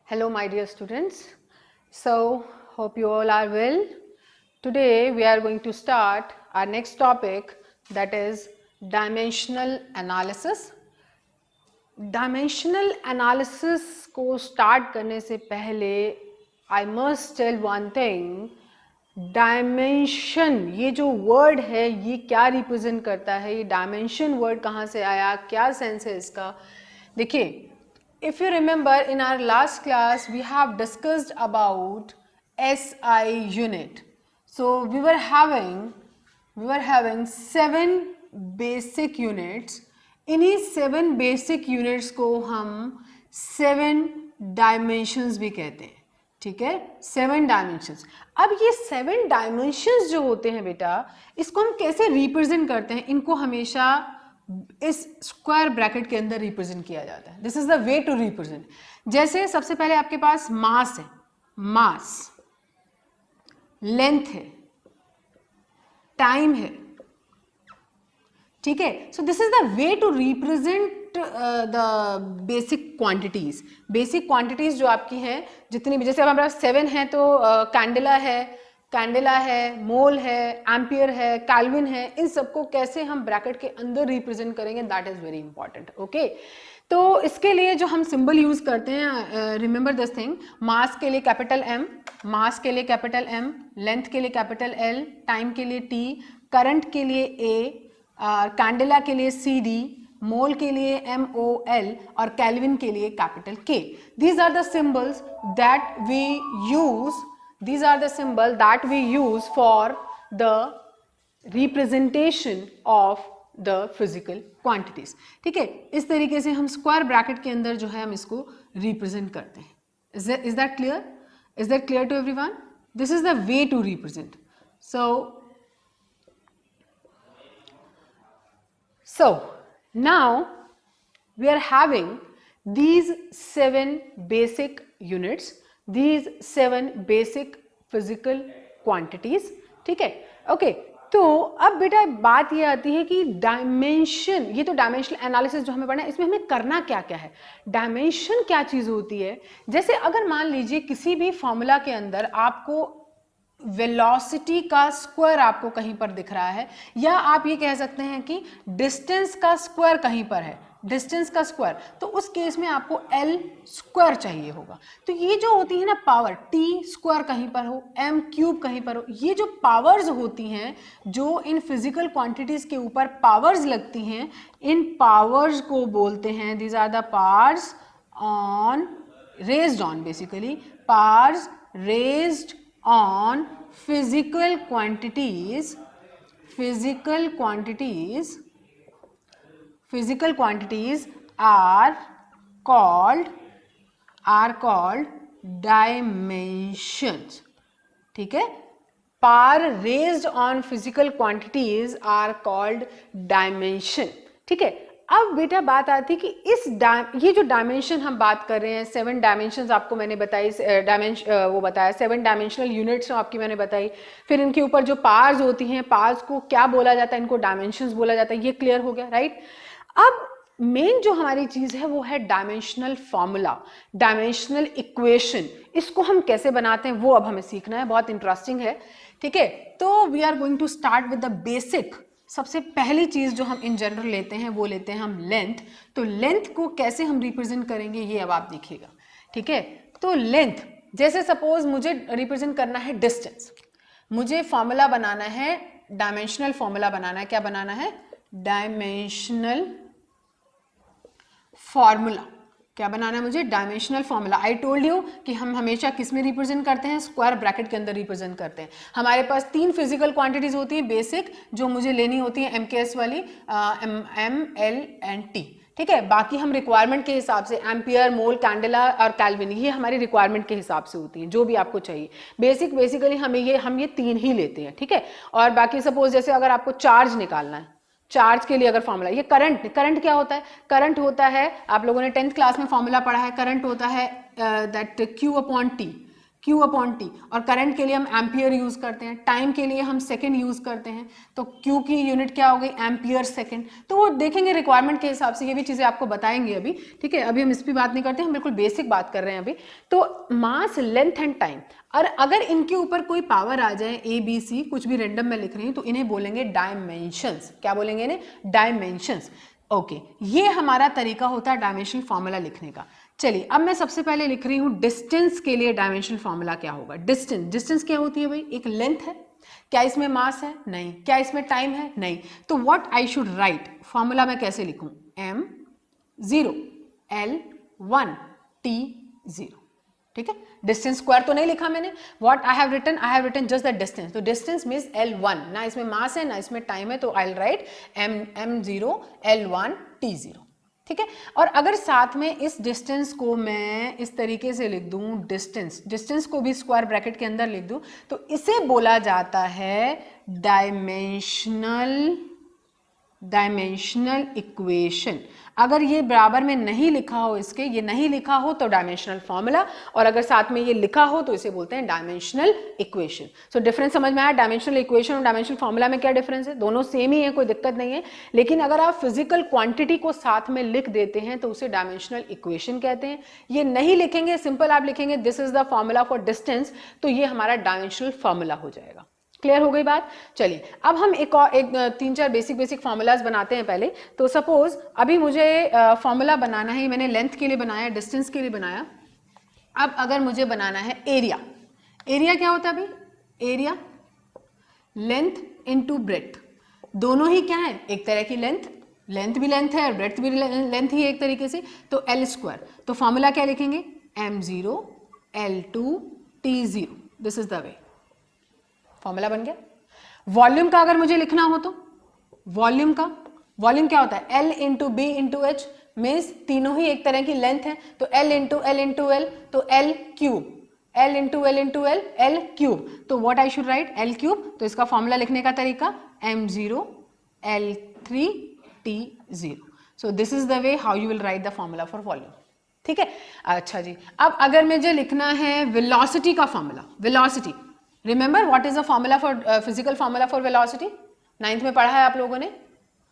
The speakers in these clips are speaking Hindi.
Hello, my dear students. So, hope you all are well. Today, we are going to start our next topic, that is dimensional analysis. Dimensional analysis को start करने से पहले I must tell one thing. Dimension, ये जो वर्ड है ये क्या रिप्रेजेंट करता है, ये डायमेंशन वर्ड कहाँ से आया, क्या सेंस है इसका. देखिए, if you remember in our last class we have discussed about SI unit. So we were having 7 basic units. इन्हीं 7 बेसिक यूनिट्स को हम 7 डायमेंशंस भी कहते हैं. ठीक है, 7 डायमेंशंस. अब ये 7 डायमेंशंस जो होते हैं बेटा, इसको हम कैसे रिप्रेजेंट करते हैं, इनको हमेशा इस स्क्वायर ब्रैकेट के अंदर रिप्रेजेंट किया जाता है. This is the way to represent. जैसे सबसे पहले आपके पास मास है, मास, लेंथ है, टाइम है. ठीक है, so this is the way to represent the basic quantities. Basic quantities जो आपकी हैं जितनी भी, जैसे अब हमारे पास 7 है तो कैंडेला है, मोल है, एम्पियर है, कैल्विन है, इन सबको कैसे हम ब्रैकेट के अंदर रिप्रेजेंट करेंगे, that is very important. Okay, तो इसके लिए जो हम सिंबल यूज करते हैं, रिमेंबर दिस थिंग. मास के लिए कैपिटल M, मास के लिए कैपिटल M, लेंथ के लिए कैपिटल L, टाइम के लिए T, करंट के लिए A, कैंडेला के लिए CD, मोल के लिए MOL और कैल्विन के लिए capital K. These are the symbols that we use. These are the symbol that we use for the representation of the physical quantities. ठीक है, इस तरीके से हम स्क्वायर ब्रैकेट के अंदर जो है हम इसको रिप्रेजेंट करते हैं. Is that clear? Is that clear to everyone? This is the way to represent. So now we are having these 7 basic units, these 7 basic physical quantities. ठीक है, ओके. तो अब बेटा बात ये आती है कि डायमेंशन, ये तो डायमेंशनल एनालिसिस जो हमें पढ़ना है, इसमें हमें करना क्या क्या है. डायमेंशन क्या चीज़ होती है. जैसे अगर मान लीजिए किसी भी फॉर्मूला के अंदर आपको वेलोसिटी का स्क्वायर आपको कहीं पर दिख रहा है, या आप ये कह सकते हैं कि डिस्टेंस का स्क्वायर कहीं पर है, डिस्टेंस का स्क्वायर, तो उस केस में आपको L स्क्वायर चाहिए होगा. तो ये जो होती है ना पावर, T स्क्वायर कहीं पर हो, M क्यूब कहीं पर हो, ये जो पावर्स होती हैं, जो इन फिजिकल क्वांटिटीज के ऊपर पावर्स लगती हैं, इन पावर्स को बोलते हैं, these are the powers on raised on, basically powers raised on physical quantities are called dimensions. ठीक है, power raised on physical quantities are called dimension. ठीक है. अब बेटा बात आती है कि ये जो डायमेंशन हम बात कर रहे हैं, 7 डायमेंशंस आपको मैंने बताई, वो बताया 7 डायमेंशनल यूनिट्स आपकी मैंने बताई. फिर इनके ऊपर जो पार्ट्स होती हैं, पार्ट्स को क्या बोला जाता है, इनको डायमेंशंस बोला जाता है. ये क्लियर हो गया, राइट. अब मेन जो हमारी चीज है वो है डायमेंशनल फॉर्मूला, डायमेंशनल इक्वेशन. इसको हम कैसे बनाते हैं वो अब हमें सीखना है, बहुत इंटरेस्टिंग है. ठीक है, तो we are going to start with the basic. सबसे पहली चीज जो हम इन जनरल लेते हैं वो लेते हैं हम लेंथ. तो लेंथ को कैसे हम रिप्रेजेंट करेंगे ये अब आप देखिएगा. ठीक है, तो लेंथ, जैसे सपोज मुझे रिप्रेजेंट करना है डिस्टेंस, मुझे फॉर्मूला बनाना है, डायमेंशनल फॉर्मूला बनाना है. क्या बनाना है? Dimensional formula. क्या बनाना है मुझे? Dimensional formula. I told you कि हम हमेशा किस में रिप्रेजेंट करते हैं, स्क्वायर ब्रैकेट के अंदर रिप्रेजेंट करते हैं. हमारे पास 3 फिजिकल क्वांटिटीज होती हैं बेसिक, जो मुझे लेनी होती है MKS वाली, M, L एंड T. ठीक है, बाकी हम रिक्वायरमेंट के हिसाब से एम्पियर, मोल, कैंडेला और कैल्विन, ये हमारी रिक्वायरमेंट के हिसाब से होती हैं, जो भी आपको चाहिए. बेसिकली हम ये 3 ही लेते हैं. ठीक है, और बाकी सपोज जैसे अगर आपको चार्ज निकालना है, चार्ज के लिए अगर फॉर्मूला, ये करंट क्या होता है? करंट होता है, आप लोगों ने 10th क्लास में फॉर्मूला पढ़ा है, करंट होता है that Q/T. Q upon T, और करंट के लिए हम एम्पियर यूज करते हैं, टाइम के लिए हम सेकंड यूज करते हैं, तो Q की यूनिट क्या हो गई, एम्पियर सेकंड। तो वो देखेंगे रिक्वायरमेंट के हिसाब से, ये भी चीजें आपको बताएंगे अभी, ठीक है। अभी हम इस पर बात नहीं करते, हम बिल्कुल बेसिक बात कर रहे हैं अभी। तो मास, लेंथ एंड टाइम, और अगर इनके ऊपर कोई पावर आ जाए, ए बी सी कुछ भी रेंडम में लिख रही हूँ, तो इन्हें बोलेंगे डायमेंशंस। क्या बोलेंगे इन्हें, डायमेंशंस। ओके, ये हमारा तरीका होता है डायमेंशनल फॉर्मूला लिखने का। चलिए अब मैं सबसे पहले लिख रही हूं डिस्टेंस के लिए डायमेंशनल फॉर्मूला क्या होगा। डिस्टेंस, डिस्टेंस क्या होती है भाई, एक लेंथ है। क्या इसमें मास है, नहीं। क्या इसमें टाइम है, नहीं। तो what I should right, formula मैं कैसे लिखूं, m0 l1 t0, ठीक है। डिस्टेंस स्क्वायर तो नहीं लिखा मैंने, what I have written just the distance. तो डिस्टेंस मींस l1, ना इसमें मास है ना इसमें टाइम है, तो I will write m0 l1 t0, ठीक है। और अगर साथ में इस डिस्टेंस को मैं इस तरीके से लिख दूं, डिस्टेंस को भी स्क्वायर ब्रैकेट के अंदर लिख दूं, तो इसे बोला जाता है डायमेंशनल इक्वेशन। अगर ये बराबर में नहीं लिखा हो, इसके ये नहीं लिखा हो तो डायमेंशनल फॉर्मूला, और अगर साथ में ये लिखा हो तो इसे बोलते हैं डायमेंशनल इक्वेशन। सो डिफरेंस समझ में आया, डायमेंशनल इक्वेशन और डायमेंशनल फॉर्मूला में क्या डिफरेंस है, दोनों सेम ही है, कोई दिक्कत नहीं है। लेकिन अगर आप फिजिकल क्वांटिटी को साथ में लिख देते हैं तो उसे डायमेंशनल इक्वेशन कहते हैं। ये नहीं लिखेंगे, सिंपल आप लिखेंगे this is the formula for distance, तो ये हमारा डायमेंशनल फॉर्मूला हो जाएगा। क्लियर हो गई बात। चलिए अब हम एक 3-4 बेसिक फार्मूलाज बनाते हैं पहले। तो सपोज अभी मुझे फार्मूला बनाना है, मैंने लेंथ के लिए बनाया, डिस्टेंस के लिए बनाया। अब अगर मुझे बनाना है एरिया, एरिया क्या होता है भाई, एरिया लेंथ इनटू ब्रेड्थ, दोनों ही क्या है, एक तरह की लेंथ, लेंथ भी लेंथ है और ब्रेड्थ भी लेंथ ही है एक तरीके से, तो एल स्क्वायर। तो फार्मूला क्या लिखेंगे, m0 l2 t0, this is the way, formula बन गया। वॉल्यूम का अगर मुझे लिखना हो तो वॉल्यूम क्या होता है, L into B into H, means तीनों ही एक तरह की लेंथ है, तो L इंटू एल इंटू एल, तो L cube, L into L into एल, L क्यूब। तो what I should write, L cube. तो इसका फॉर्मूला लिखने का तरीका m0 l3 t0। So this is the way how you will write the formula for volume, ठीक है। अच्छा जी, अब अगर मुझे लिखना है वेलोसिटी का formula, velocity, remember what is the formula for physical formula for velocity, 9th में पढ़ा है आप लोगों ने।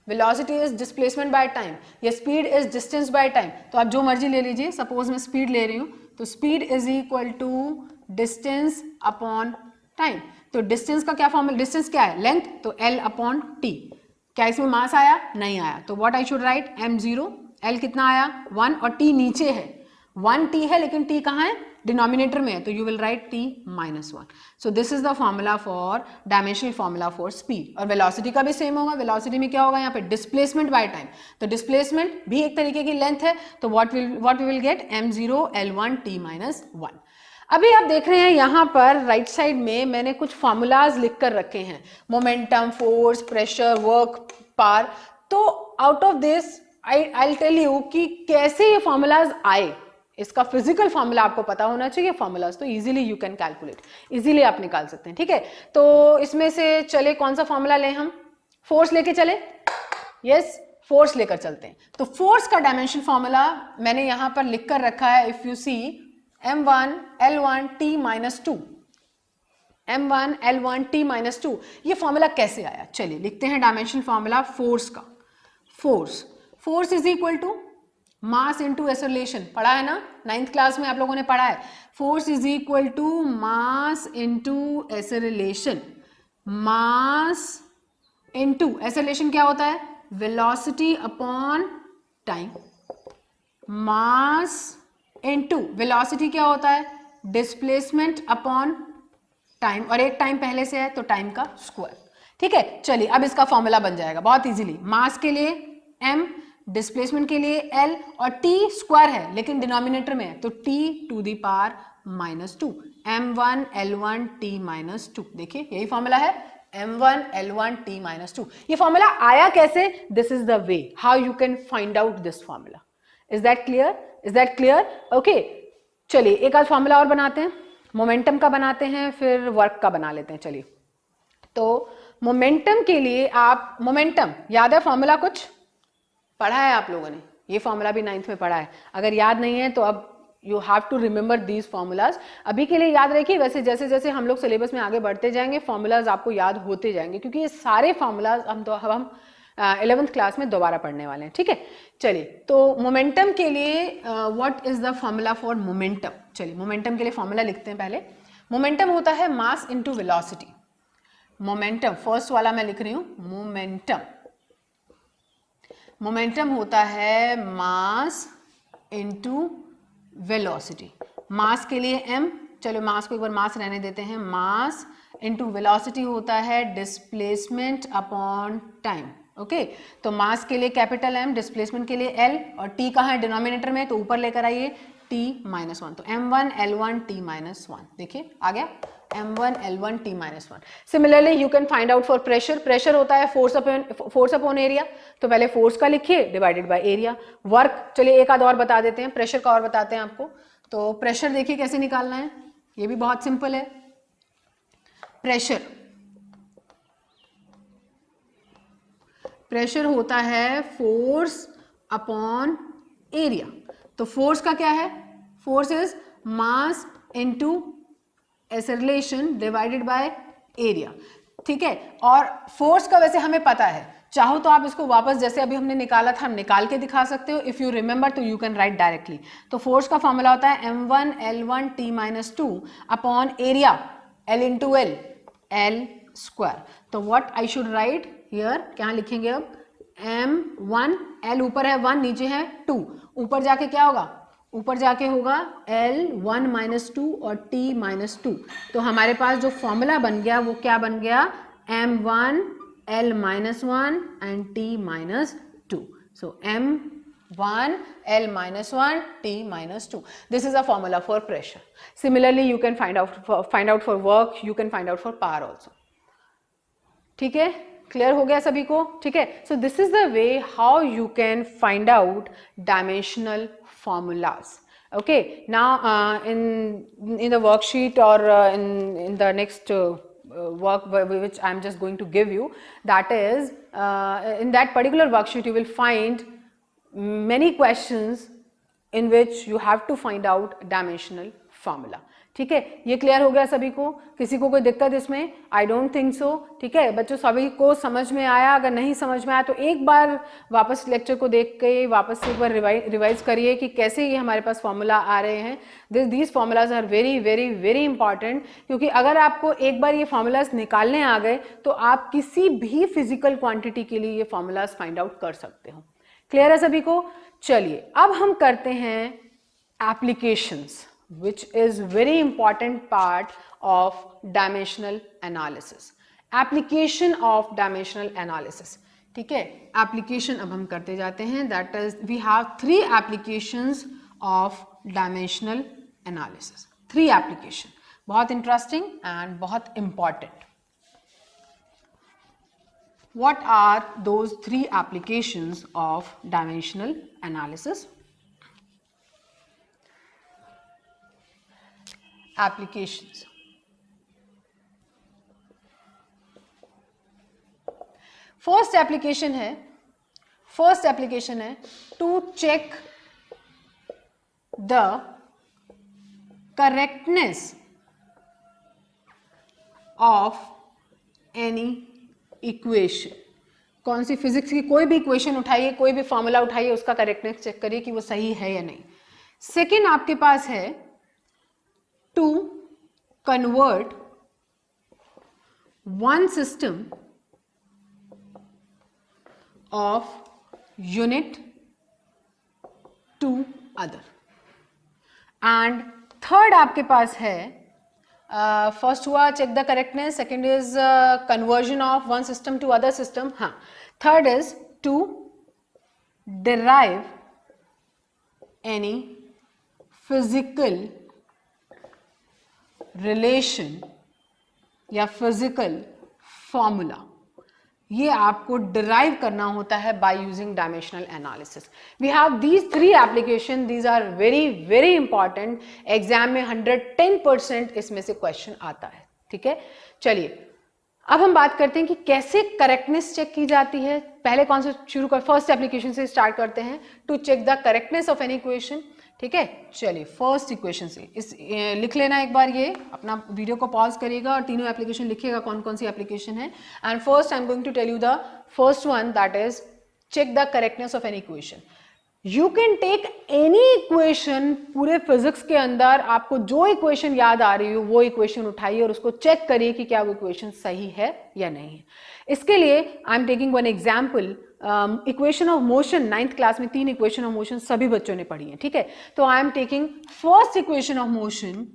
Velocity is displacement by time, या speed is distance by time. तो आप जो मर्जी ले लीजिए, सपोज मैं स्पीड ले रही हूँ, तो speed is equal to distance upon time. तो डिस्टेंस का क्या फॉर्मूला, डिस्टेंस क्या है, लेंथ, तो L अपॉन टी। क्या इसमें मास आया, नहीं आया, तो what I should right, m0 L कितना आया 1, और T नीचे है, 1T है लेकिन T कहाँ है, डिनोमिनेटर में है, तो you will right T -1। So this is the formula for dimensional formula for speed. और वेलोसिटी का भी सेम होगा, वेलोसिटी में क्या होगा यहाँ पे, डिस्प्लेसमेंट बाय टाइम, तो डिस्प्लेसमेंट भी एक तरीके की लेंथ है, तो what we will get m0 l1 T -1। अभी आप देख रहे हैं यहाँ पर राइट साइड में मैंने कुछ फॉर्मूलाज लिख कर रखे हैं, momentum, force, pressure, work, power. तो out of this I tell you कि कैसे ये फॉर्मूलाज आए, इसका फिजिकल फॉर्मूला आपको पता होना चाहिए। फॉर्मूलाज तो easily you can calculate, easily आप निकाल सकते हैं, ठीक है। तो इसमें से चले कौन सा फॉर्मूला लें हम, फोर्स लेके चले, यस फोर्स लेकर चलते हैं। तो फोर्स का डायमेंशन फॉर्मूला मैंने यहां पर लिख कर रखा है, if you see m1 l1 t -2, m1 l1 t -2। ये फॉर्मूला कैसे आया, चलिए लिखते हैं डायमेंशन फॉर्मूला फोर्स का। Force is equal to mass into acceleration, पढ़ा है ना 9th क्लास में आप लोगों ने पढ़ा है। Force is equal to mass into acceleration, mass into acceleration क्या होता है, velocity upon time, mass into velocity क्या होता है, डिस्प्लेसमेंट अपॉन टाइम, और एक टाइम पहले से है तो टाइम का स्क्वायर, ठीक है। चलिए अब इसका फॉर्मूला बन जाएगा बहुत इजीली, मास के लिए m, डिस्प्लेसमेंट के लिए L, और T स्क्वायर है लेकिन डिनोमिनेटर में है, तो T to the power -2, m1 l1 T -2। देखिए यही फॉर्मूला है, m1 l1 T -2। ये फॉर्मूला आया कैसे, this is the way how you can find out this formula. Is that clear, okay. चलिए एक आध फॉर्मूला और बनाते हैं, मोमेंटम का बनाते हैं, फिर वर्क का बना लेते हैं। चलिए तो मोमेंटम के लिए आप, मोमेंटम याद है फॉर्मूला, कुछ पढ़ा है आप लोगों ने, ये फॉर्मूला भी 9th में पढ़ा है, अगर याद नहीं है तो अब you have to remember these formulas. अभी के लिए याद रखिए, वैसे जैसे जैसे हम लोग सिलेबस में आगे बढ़ते जाएंगे फॉर्मूलाज आपको याद होते जाएंगे, क्योंकि ये सारे फॉर्मूलाज हम 11th क्लास में दोबारा पढ़ने वाले हैं, ठीक है। चलिए, तो मोमेंटम के लिए what is the formula for momentum. चलिए मोमेंटम के लिए फॉर्मूला लिखते हैं पहले। मोमेंटम होता है mass into velocity. Momentum first वाला मैं लिख रही हूं, मोमेंटम होता है मास इनटू वेलोसिटी। मास के लिए m, चलो मास को एक बार मास रहने देते हैं, मास इनटू वेलोसिटी होता है डिस्प्लेसमेंट अपॉन टाइम। ओके, तो मास के लिए कैपिटल M, डिस्प्लेसमेंट के लिए L, और T कहाँ है डिनोमिनेटर में, तो ऊपर लेकर आइए T-1, तो M1 L1 T-1। देखिए आ गया M1 L1 T-1। Similarly you can find out for pressure. Pressure होता है फोर्स अपॉन एरिया, तो पहले फोर्स का लिखिए डिवाइडेड बाय एरिया। वर्क, चलिए एक आध और बता देते हैं, प्रेशर का और बताते हैं आपको। तो प्रेशर देखिए कैसे निकालना है, ये भी बहुत सिंपल है। प्रेशर होता है फोर्स अपॉन एरिया। तो फोर्स का क्या है, force is mass into acceleration divided by area, ठीक है। और फोर्स का वैसे हमें पता है, चाहो तो आप इसको वापस जैसे अभी हमने निकाला था हम निकाल के दिखा सकते हो। इफ यू रिमेंबर तो यू कैन राइट डायरेक्टली। तो फोर्स का फॉर्मूला होता है M1 L1 T-2 upon area L into L square. तो what I should write here, क्या लिखेंगे अब, M1, L ऊपर है 1, नीचे है 2, ऊपर जाके क्या होगा, ऊपर जाके होगा L1 - 2 और T-2। तो हमारे पास जो फॉर्मूला बन गया वो क्या बन गया, M1 L-1 and T-2. So M1 L-1 T-2. This is a formula for pressure. Similarly, you can find out for work. You can find out for power also. ठीक है, क्लियर हो गया सभी को, ठीक है। So this is the way how you can find out dimensional formulas. Okay, now in the worksheet or in the next work which I am just going to give you, that is in that particular worksheet you will find many questions in which you have to find out dimensional formula. ठीक है, ये क्लियर हो गया सभी को, किसी को कोई दिक्कत इसमें, आई डोंट थिंक सो, ठीक है बच्चों, सभी को समझ में आया। अगर नहीं समझ में आया तो एक बार वापस लेक्चर को देख के वापस से एक बार रिवाइज करिए कि कैसे ये हमारे पास फॉर्मूला आ रहे हैं। These formulas are very very very important, क्योंकि अगर आपको एक बार ये फॉर्मूलाज निकालने आ गए तो आप किसी भी फिजिकल क्वांटिटी के लिए ये फॉर्मूलाज फाइंड आउट कर सकते हो। क्लियर है सभी को। चलिए अब हम करते हैं applications, which is very important part of dimensional analysis. Application of dimensional analysis, ठीक है, application अब हम करते जाते हैं। That is, we have 3 applications of dimensional analysis. 3 application, बहुत interesting and बहुत important. What are those 3 applications of dimensional analysis? Applications. First application है to check the correctness of any equation. कौन सी फिजिक्स की कोई भी इक्वेशन उठाइए, कोई भी फॉर्मूला उठाइए, उसका करेक्टनेस चेक करिए कि वो सही है या नहीं। सेकेंड आपके पास है to convert one system of unit to other. And third आपके पास है, फर्स्ट हुआ check the correctness, second is conversion of one system to other system, हाँ, third is to derive any physical relation या फिजिकल फॉर्मूला, ये आपको डिराइव करना होता है by using dimensional analysis. We have these 3 application, these are very very important. Exam में 110% इसमें से क्वेश्चन आता है, ठीक है। चलिए अब हम बात करते हैं कि कैसे करेक्टनेस चेक की जाती है। पहले कौन से शुरू कर, फर्स्ट एप्लीकेशन से स्टार्ट करते हैं। To check the correctness of any equation, ठीक है, चलिए फर्स्ट इक्वेशन से लिख लेना एक बार, ये अपना वीडियो को पॉज करिएगा और तीनों एप्लीकेशन लिखिएगा कौन कौन सी एप्लीकेशन है. And first I am going to tell you the first one, that is check the correctness of an equation. You can take any equation, पूरे फिजिक्स के अंदर आपको जो इक्वेशन याद आ रही हो वो इक्वेशन उठाइए और उसको चेक करिए कि क्या वो इक्वेशन सही है या नहीं है. इसके लिए आई am taking one example, equation of motion. 9th class में 3 इक्वेशन ऑफ मोशन सभी बच्चों ने पढ़ी है, ठीक है. तो I am taking first equation of motion.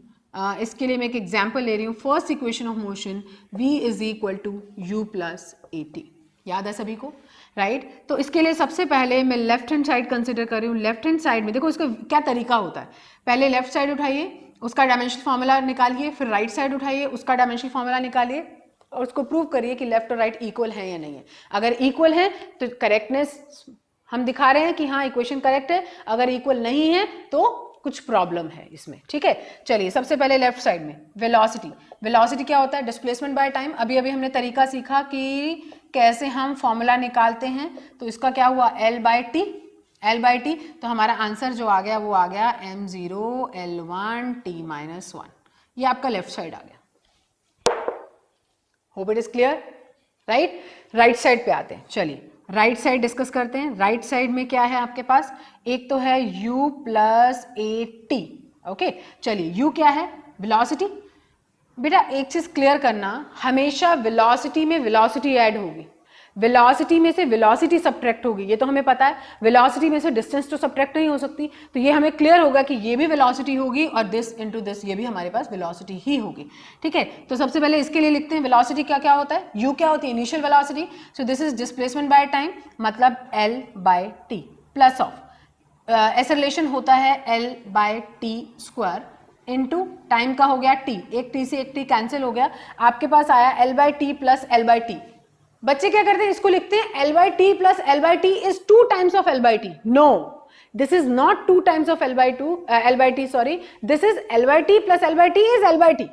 इसके लिए मैं एक एग्जाम्पल ले रही हूँ. First equation of motion, v is equal to u plus a t. याद है सभी को, राइट? तो इसके लिए सबसे पहले मैं लेफ्ट हैंड साइड कंसिडर कर रही हूँ. लेफ्ट हैंड साइड में देखो इसका क्या तरीका होता है. पहले लेफ्ट साइड उठाइए, उसका डायमेंशनल फॉर्मूला निकालिए, फिर राइट साइड उठाइए, उसका डायमेंशनल फॉर्मूला निकालिए और उसको प्रूव करिए कि लेफ्ट और राइट इक्वल है या नहीं है. अगर इक्वल है तो करेक्टनेस हम दिखा रहे हैं कि हाँ इक्वेशन करेक्ट है. अगर इक्वल नहीं है तो कुछ प्रॉब्लम है इसमें, ठीक है. चलिए सबसे पहले लेफ्ट साइड में वेलोसिटी. वेलोसिटी क्या होता है? Displacement by time. अभी अभी हमने तरीका सीखा कि कैसे हम फॉर्मूला निकालते हैं. तो इसका क्या हुआ? L by t. L by t. तो हमारा आंसर जो आ गया वो आ गया m0 L1 t माइनस 1. ये आपका लेफ्ट साइड आ गया. Hope it is clear, right? Right side पे आते हैं. चलिए राइट साइड डिस्कस करते हैं. राइट साइड में क्या है आपके पास? एक तो है u plus a T. Okay, चलिए u क्या है? वेलोसिटी. बेटा एक चीज क्लियर करना, हमेशा वेलोसिटी में वेलोसिटी ऐड होगी, वेलोसिटी में से वेलोसिटी सब्ट्रैक्ट होगी, ये तो हमें पता है. वेलोसिटी में से डिस्टेंस तो सब्ट्रैक्ट नहीं हो सकती. तो ये हमें क्लियर होगा कि ये भी वेलोसिटी होगी और दिस इनटू दिस ये भी हमारे पास वेलोसिटी ही होगी, ठीक है. तो सबसे पहले इसके लिए लिखते हैं वेलोसिटी क्या क्या होता है. u क्या होती है? Initial velocity. So this is displacement by time, मतलब L by T plus of ऐसा रिलेशन होता है L by T square into time का हो गया t. एक t से एक t कैंसिल हो गया, आपके पास आया L by T plus L by t. बच्चे क्या करते हैं? इसको लिखते हैं L by T plus L by T is 2 times of L by t. No, this is not 2 times of L by t, sorry. This is L by T plus L by T is L by t.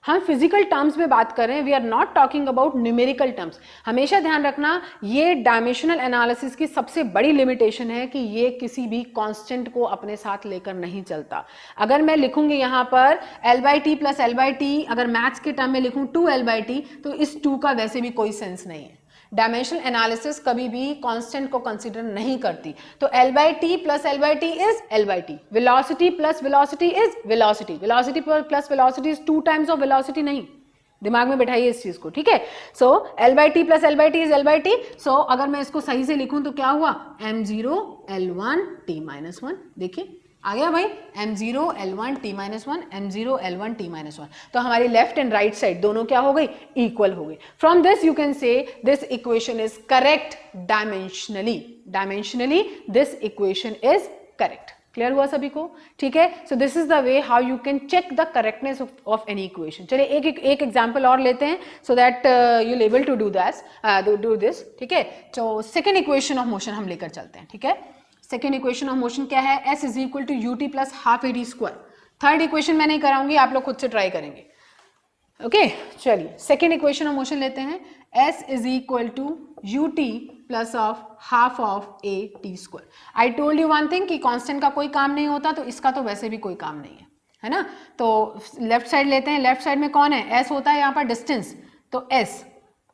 हम फिजिकल टर्म्स में बात कर रहे हैं, we are not talking about numerical terms. हमेशा ध्यान रखना, ये डायमेंशनल एनालिसिस की सबसे बड़ी लिमिटेशन है कि ये किसी भी कांस्टेंट को अपने साथ लेकर नहीं चलता. अगर मैं लिखूंगी यहाँ पर L by T plus L by t, अगर मैथ्स के टर्म में लिखूं 2L बाय टी, तो इस 2 का वैसे भी कोई सेंस नहीं है. डायमेंशनल एनालिसिस कभी भी कांस्टेंट को कंसीडर नहीं करती. तो L by T plus L by T is L by T. Velocity plus velocity is velocity. Velocity plus velocity is 2 times of velocity. नहीं, दिमाग में बैठाइए इस चीज को, ठीक है. So L by T plus L by T is L by T. So अगर मैं इसको सही से लिखूं तो क्या हुआ? m0 L1 t minus 1. देखिए आ गया भाई, m0 L1 t minus 1, m0 L1 t minus 1. तो हमारी लेफ्ट एंड राइट साइड दोनों क्या हो गई? इक्वल हो गई. From this you can say this equation is correct dimensionally. Dimensionally this equation is correct. Clear हुआ सभी को? ठीक है. So this is the way how you can check the correctness of any equation. चलिए एक एग्जाम्पल और लेते हैं so that you able to do this. ठीक है. तो सेकेंड इक्वेशन ऑफ मोशन हम लेकर चलते हैं. ठीक है. सेकेंड इक्वेशन ऑफ मोशन क्या है? s is equal to u T plus half a d square. Third equation मैं नहीं कराऊंगी, आप लोग खुद से ट्राई करेंगे. ओके चलिए सेकेंड इक्वेशन ऑफ मोशन लेते हैं. s is equal to u T plus of half of A T square. I told you one thing कि कांस्टेंट का कोई काम नहीं होता, तो इसका तो वैसे भी कोई काम नहीं है ना. तो लेफ्ट साइड लेते हैं. लेफ्ट साइड में कौन है? s होता है यहाँ पर डिस्टेंस, तो s,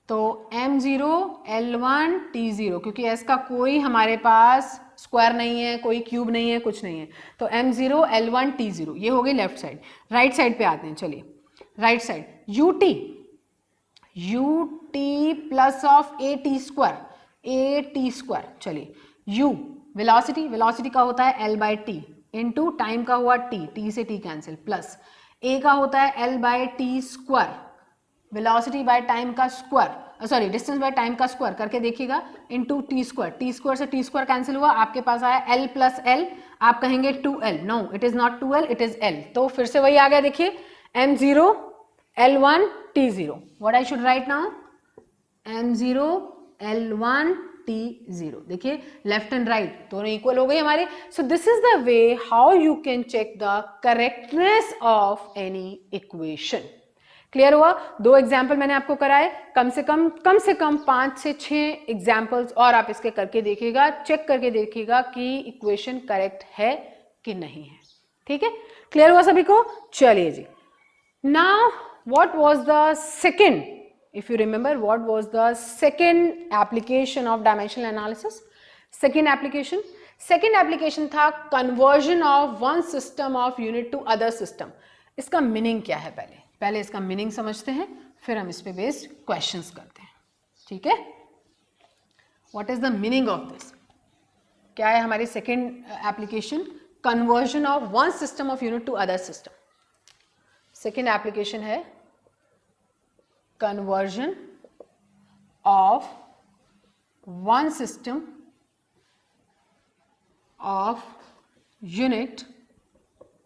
तो m0 L1 T0, क्योंकि s का कोई हमारे पास स्क्वायर नहीं है, कोई क्यूब नहीं है, कुछ नहीं है. तो m0 L1 T0 ये हो गई लेफ्ट साइड. राइट साइड पे आते हैं. चलिए right side U T plus half A T square. चलिए u वेलोसिटी, वेलोसिटी का होता है L by T into time का हुआ t, t से t कैंसिल, प्लस a का होता है L by T square, velocity by time का square, sorry distance by time का स्क्वायर करके देखिएगा, into T square. T square से टी स्क्वायर कैंसिल हुआ, आपके पास आया L प्लस L. आप कहेंगे 2L. No, it is not 2L, it is L. तो फिर से वही आ गया. देखिए m0 L1 T0. What I should write now? m0 L1 T0. देखिए लेफ्ट एंड राइट दोनों इक्वल हो गई हमारे. So this is the way how you can check the correctness of any equation. Clear हुआ? 2 एग्जाम्पल मैंने आपको कराए. कम से कम 5 से 6 एग्जाम्पल्स और आप इसके करके देखिएगा, चेक करके देखिएगा कि इक्वेशन करेक्ट है कि नहीं है। ठीक है, क्लियर हुआ सभी को? चलिए जी, now what was the second, if you remember what was the second application of dimensional analysis? Second application था conversion of one system of unit to other system. इसका मीनिंग क्या है? पहले इसका मीनिंग समझते हैं, फिर हम इस पे बेस्ड क्वेश्चंस करते हैं। ठीक है, what is the meaning of this? क्या है हमारी second application? Conversion of one system of unit to other system. Second application है conversion of one system of unit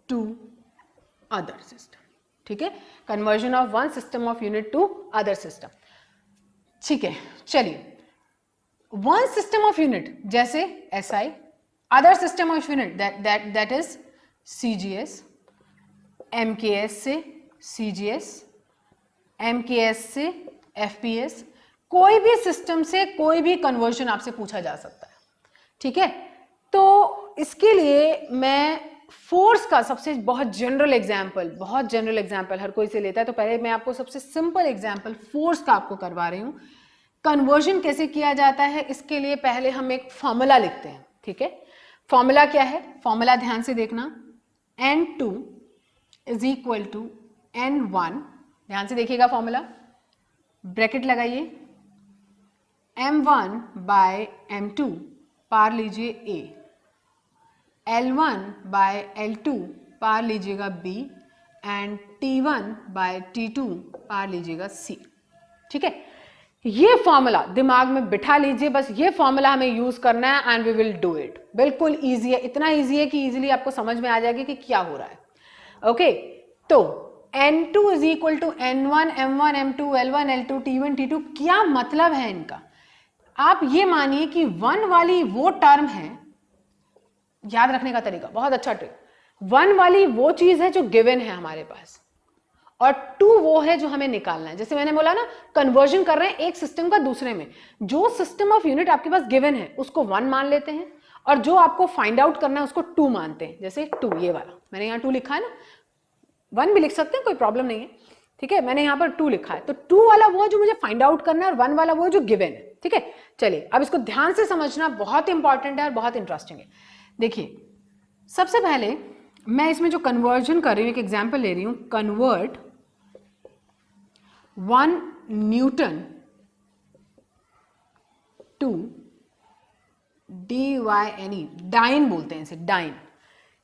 to other system. ठीक है, conversion of one system of unit to other system. ठीक है, चलिए, वन सिस्टम ऑफ यूनिट जैसे SI, other system of unit that is CGS, MKS से CGS, MKS से FPS, कोई भी सिस्टम से कोई भी कन्वर्जन आपसे पूछा जा सकता है। ठीक है, तो इसके लिए मैं फोर्स का सबसे बहुत जनरल एग्जाम्पल हर कोई से लेता है, तो पहले मैं आपको सबसे सिंपल एग्जाम्पल फोर्स का आपको करवा रही हूं। कन्वर्जन कैसे किया जाता है, इसके लिए पहले हम एक फॉर्मूला लिखते हैं। ठीक है, फॉर्मूला क्या है? फॉर्मूला ध्यान से देखना, N2 is equal to N1, ध्यान से देखिएगा फॉर्मूला, ब्रैकेट लगाइए, M1 बाय M2 पार लीजिए A, L1 बाय L2 पार लीजिएगा B and T1 bye T2 पार लीजिएगा C। ठीक है, ये फॉर्मूला दिमाग में बिठा लीजिए, बस ये फॉर्मूला हमें यूज करना है and we will do it. बिल्कुल इजी है, इतना इजी है कि इजीली आपको समझ में आ जाएगा कि क्या हो रहा है। ओके, तो N2 is equal to N1 M1 M2 L1 L2 T1 T2, क्या मतलब है इनका? आप ये मानिए कि 1 वाली वो टर्म है, याद रखने का तरीका बहुत अच्छा ट्रिक, 1 वाली वो चीज है जो गिवन है हमारे पास, और 2 वो है जो हमें निकालना है। जैसे मैंने बोला ना, कन्वर्जन कर रहे हैं एक सिस्टम का दूसरे में, जो सिस्टम ऑफ यूनिट आपके पास गिवन है उसको 1 मान लेते हैं, और जो आपको फाइंड आउट करना है उसको 2 मानते हैं। जैसे 2, ये वाला मैंने यहाँ 2 लिखा है ना, 1 भी लिख सकते हैं, कोई प्रॉब्लम नहीं है। ठीक है, मैंने यहाँ पर 2 लिखा है, तो 2 वाला वो जो मुझे फाइंड आउट करना है और 1 वाला वो जो गिवन है। ठीक है, चलिए अब इसको ध्यान से समझना, बहुत इंपॉर्टेंट है और बहुत इंटरेस्टिंग है। देखिए, सबसे पहले मैं इसमें जो कन्वर्जन कर रही हूँ, एक एग्जाम्पल ले रही हूँ, convert 1 newton to DYNE, dyne बोलते हैं इसे, डाइन।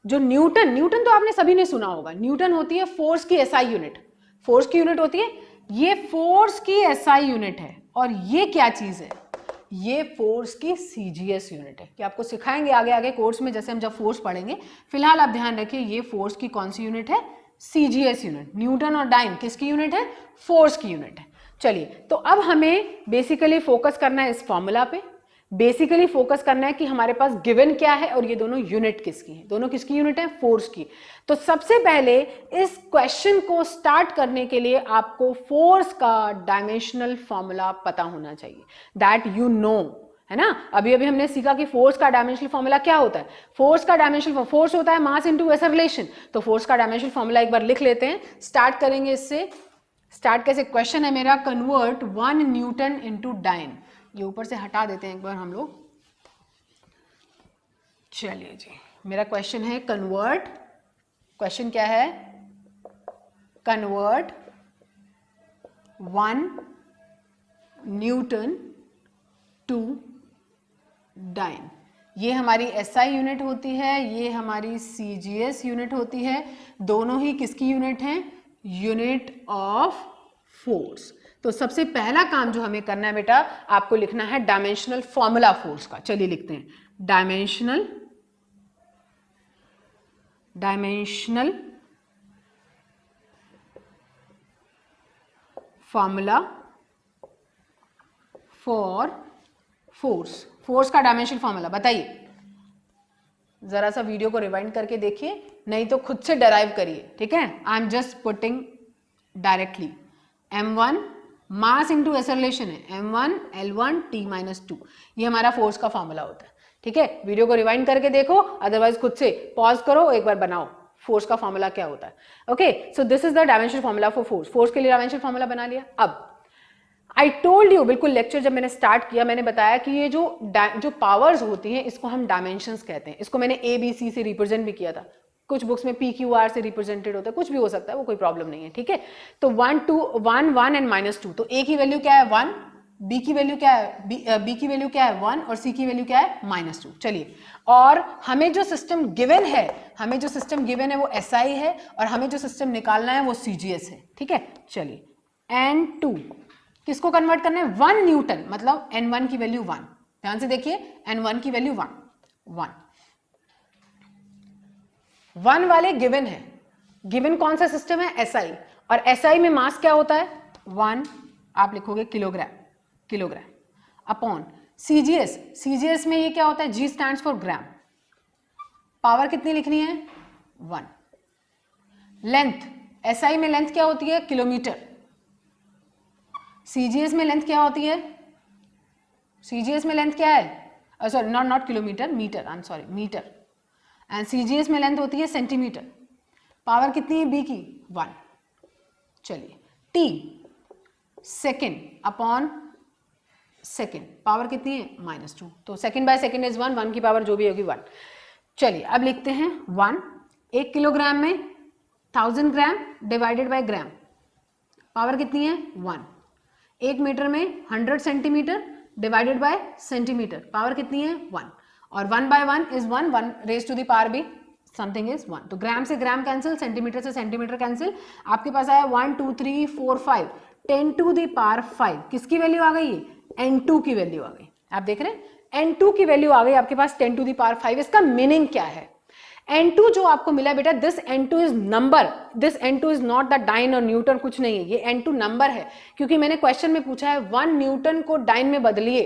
जो न्यूटन तो आपने सभी ने सुना होगा, न्यूटन होती है फोर्स की SI यूनिट, फोर्स की यूनिट होती है, ये फोर्स की SI यूनिट है, और ये क्या चीज है? ये फोर्स की CGS यूनिट है, कि आपको सिखाएंगे आगे आगे कोर्स में, जैसे हम जब फोर्स पढ़ेंगे। फिलहाल आप ध्यान रखिए, ये फोर्स की कौन सी यूनिट है? CGS unit. न्यूटन और डाइन किसकी यूनिट है? फोर्स की यूनिट है। चलिए, तो अब हमें बेसिकली फोकस करना है इस फॉर्मूला पे, बेसिकली फोकस करना है कि हमारे पास गिवन क्या है और ये दोनों यूनिट किसकी है, दोनों किसकी यूनिट है? फोर्स की। तो सबसे पहले इस क्वेश्चन को स्टार्ट करने के लिए आपको फोर्स का डायमेंशनल फॉर्मूला पता होना चाहिए, दैट यू नो, है ना। अभी अभी हमने सीखा कि फोर्स का डायमेंशनल फॉर्मूला क्या होता है। फोर्स का डायमेंशनल, फोर्स होता है मास इनटू एक्सेलरेशन, तो फोर्स का डायमेंशनल फॉर्मूला एक बार लिख लेते हैं। स्टार्ट करेंगे इससे। स्टार्ट कैसे? क्वेश्चन है मेरा, कन्वर्ट 1 न्यूटन इनटू डाइन। ये ऊपर से हटा देते हैं एक बार हम लोग। चलिए जी, मेरा क्वेश्चन है कन्वर्ट, क्वेश्चन क्या है? Convert 1 newton to dyne. ये हमारी SI यूनिट होती है, ये हमारी CGS यूनिट होती है, दोनों ही किसकी यूनिट हैं? Unit of force. तो सबसे पहला काम जो हमें करना है बेटा, आपको लिखना है डायमेंशनल फॉर्मूला फोर्स का। चलिए लिखते हैं, dimensional formula for force. Force का डायमेंशनल फॉर्मूला बताइए, जरा सा वीडियो को रिवाइंड करके देखिए, नहीं तो खुद से डराइव करिए। ठीक है, I am just putting directly. M1 mass into acceleration है, M1 L1 T-2, ये हमारा फोर्स का फॉर्मूला होता है। ठीक है, वीडियो को रिवाइंड करके देखो, अदरवाइज खुद से पॉज करो, एक बार बनाओ फोर्स का फॉर्मूला क्या होता है. Okay, so this is the dimensional formula for force. Force के लिए डायमेंशनल फॉर्मूला बना लिया. अब आई टोल्ड यू, बिल्कुल लेक्चर जब मैंने स्टार्ट किया मैंने बताया कि ये जो पावर्स होती हैं इसको हम डायमेंशंस कहते हैं. इसको मैंने ए बी सी से रिप्रेजेंट भी किया था. कुछ बुक्स में पी क्यू आर से रिप्रेजेंटेड होता है, कुछ भी हो सकता है, वो कोई प्रॉब्लम नहीं है. ठीक है, तो 1 2 1 1 एंड -2. तो ए की वैल्यू क्या है 1, बी की वैल्यू क्या है बी की वैल्यू क्या है 1 और सी की वैल्यू क्या है -2. चलिए, और हमें जो सिस्टम गिवन है वो SI है और हमें जो सिस्टम निकालना है वो CGS है. ठीक है, चलिए, N2 किसको कन्वर्ट करना है 1 न्यूटन, मतलब N1 की वैल्यू 1. ध्यान से देखिए, N1 की वैल्यू 1 वाले गिवन है. गिवन कौन सा सिस्टम है SI, और SI में मास क्या होता है 1, आप लिखोगे किलोग्राम अपॉन CGS में ये क्या होता है G stands for gram. Power कितनी लिखनी है 1. लेंथ, SI में लेंथ क्या होती है किलोमीटर, CGS में लेंथ क्या होती है, CGS में लेंथ क्या है sorry not kilometre, metre, I am sorry metre, and CGS में लेंथ होती है सेंटीमीटर. पावर कितनी है B की 1. चलिए, T second upon second, power कितनी है -2. तो सेकेंड बाय सेकेंड इज 1, 1 की पावर जो भी होगी 1. चलिए, अब लिखते हैं 1. 1 किलोग्राम में 1000 gram divided by gram, power कितनी है 1. 1 मीटर में 100 centimetre divided by centimetre, power कितनी है 1. और 1 by 1 is 1, 1 raise to the power भी समथिंग इज 1. तो ग्राम से ग्राम कैंसिल, सेंटीमीटर से सेंटीमीटर कैंसिल. आपके पास आया 1 2 3 4 5 10 टू द पावर 5. किसकी वैल्यू आ गई, N2 की वैल्यू आ गई. आप देख रहे हैं N2 की वैल्यू आ गई आपके पास 10 टू द पावर 5. इसका मीनिंग क्या है, N2 जो आपको मिला बेटा, this N2 is number, this N2 is not the dyne और न्यूटन, कुछ नहीं है, ये N2 नंबर है. क्योंकि मैंने क्वेश्चन में पूछा है 1 न्यूटन को डाइन में बदलिए,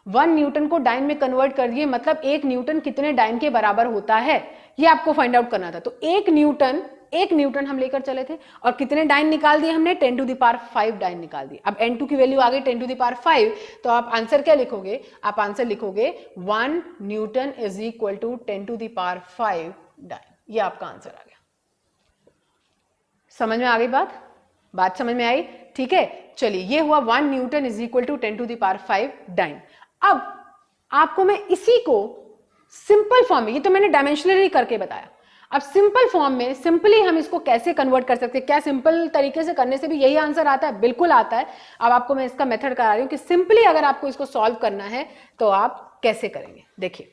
1 न्यूटन को डाइन में कन्वर्ट कर दिए, मतलब 1 न्यूटन कितने डाइन के बराबर होता है, ये आपको फाइंड आउट करना था. तो 1 न्यूटन हम लेकर चले थे और कितने डाइन निकाल दिए हमने 10 टू द पावर 5 डाइन निकाल दिए. अब N2 की वैल्यू आ गई 10 टू द पावर 5, तो आप आंसर क्या लिखोगे, आप आंसर लिखोगे 1 newton is equal to 10 to the power 5 dyne. ये आपका आंसर आ गया. समझ में आ गई बात समझ में आई. ठीक है, चलिए, ये हुआ 1 newton is equal to 10 to the power 5 dyne. अब आपको मैं इसी को सिंपल फॉर्म में, ये तो मैंने डायमेंशनली करके बताया, अब सिंपल फॉर्म में सिंपली हम इसको कैसे कन्वर्ट कर सकते हैं. क्या सिंपल तरीके से करने से भी यही आंसर आता है, बिल्कुल आता है. अब आपको मैं इसका मेथड करा रही हूं कि सिंपली अगर आपको इसको सॉल्व करना है तो आप कैसे करेंगे. देखिए,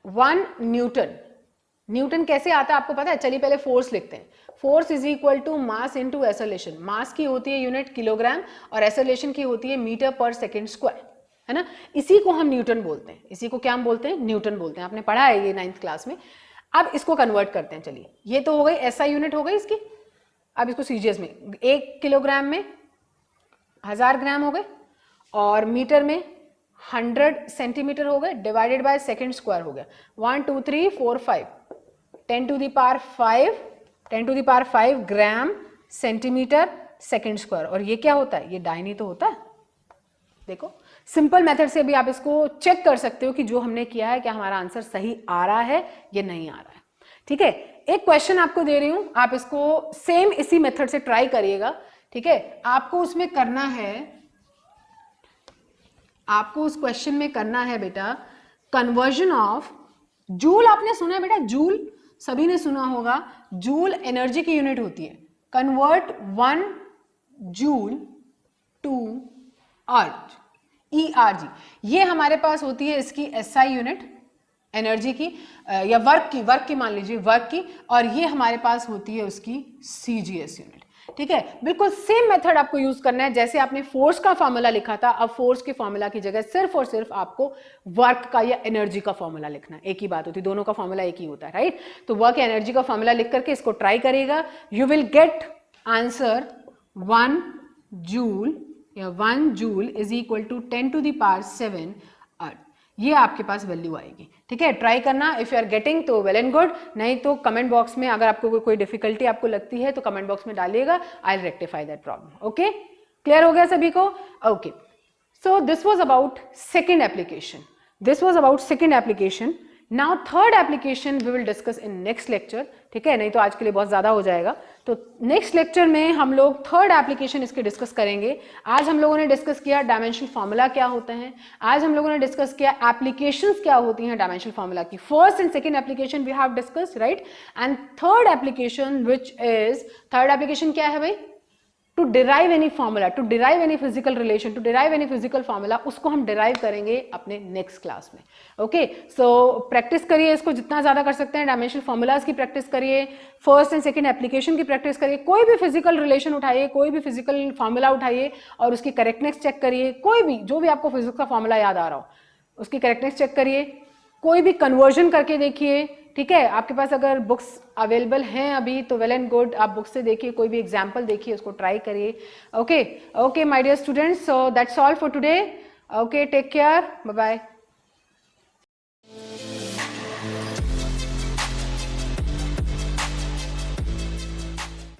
1 न्यूटन कैसे आता है आपको पता है. चलिए पहले फोर्स लिखते हैं. Force is equal to mass into acceleration. Mass की होती है यूनिट किलोग्राम और एक्सेलरेशन की होती है मीटर पर सेकंड स्क्वायर, है ना. इसी को हम न्यूटन बोलते हैं, इसी को क्या हम बोलते हैं न्यूटन बोलते हैं. आपने पढ़ा है ये 9th क्लास में. अब इसको कन्वर्ट करते हैं. चलिए, ये तो हो गई SI यूनिट हो गई इसकी. अब इसको CGS में 1 किलोग्राम में 1000 ग्राम हो गए और मीटर में 100 सेंटीमीटर हो गए डिवाइडेड बाय सेकंड स्क्वायर हो गया. 1 2 3 4 5 10 to the power 5 gram centimetre second square. और ये क्या होता है, ये डाइन ही तो होता है. देखो, सिंपल मेथड से भी आप इसको चेक कर सकते हो कि जो हमने किया है क्या हमारा आंसर सही आ रहा है या नहीं आ रहा है. ठीक है, एक क्वेश्चन आपको दे रही हूं, आप इसको सेम इसी मेथड से ट्राई करिएगा. ठीक है, आपको उसमें करना है, आपको उस क्वेश्चन में करना है बेटा कन्वर्जन ऑफ जूल. आपने सुना है बेटा जूल, सभी ने सुना होगा. जूल एनर्जी की यूनिट होती है. Convert 1 joule to erg, ERG. ये हमारे पास होती है इसकी SI यूनिट एनर्जी की या वर्क की मान लीजिए वर्क की, और ये हमारे पास होती है उसकी CGS यूनिट. ठीक है, बिल्कुल सेम मेथड आपको यूज करना है जैसे आपने फोर्स का फॉर्मूला लिखा था. अब फोर्स के फॉर्मूला की जगह सिर्फ और सिर्फ आपको वर्क का या एनर्जी का फॉर्मूला लिखना है. एक ही बात होती है, दोनों का फॉर्मूला एक ही होता है, राइट. तो वर्क या एनर्जी का फॉर्मूला लिख करके इसको ट्राई करिएगा. You will get answer 1 joule या 1 joule is equal to 10 to the power 7 erg. ये आपके पास वैल्यू आएगी. ठीक है, ट्राई करना. इफ यू आर गेटिंग तो वेल एंड गुड, नहीं तो कमेंट बॉक्स में अगर आपको कोई डिफिकल्टी आपको लगती है तो कमेंट बॉक्स में डालिएगा. I will rectify that problem. Okay, clear हो गया सभी को. Okay, So this was about second application. This was about second application. Now third application we will discuss in next lecture. ठीक है, नहीं तो आज के लिए बहुत ज़्यादा हो जाएगा. तो नेक्स्ट लेक्चर में हम लोग थर्ड एप्लीकेशन इसके डिस्कस करेंगे. आज हम लोगों ने डिस्कस किया डायमेंशनल फार्मूला क्या होते हैं. आज हम लोगों ने डिस्कस किया एप्लीकेशंस क्या होती हैं डायमेंशनल फार्मूला की. First and second application we have discussed, right. And third application which is, third application क्या है भाई? To derive any formula, to derive any physical relation, to derive any physical formula, उसको हम डिराइव करेंगे अपने नेक्स्ट क्लास में. ओके, सो प्रैक्टिस करिए इसको जितना ज्यादा कर सकते हैं. डायमेंशनल फार्मूलाज की प्रैक्टिस करिए, फर्स्ट एंड सेकंड एप्लीकेशन की प्रैक्टिस करिए. कोई भी फिजिकल रिलेशन उठाइए, कोई भी फिजिकल फार्मूला उठाइए और उसकी करेक्टनेस चेक करिए. कोई भी जो भी आपको फिजिक्स का फार्मूला याद आ रहा हो उसकी करेक्टनेस चेक करिए. कोई भी कन्वर्जन करके देखिए. ठीक है, आपके पास अगर बुक्स अवेलेबल हैं अभी तो वेल एंड गुड, आप बुक्स से देखिए, कोई भी एग्जाम्पल देखिए, उसको ट्राई करिए. Okay okay my dear students, so that's all for today. Okay, take care, bye bye.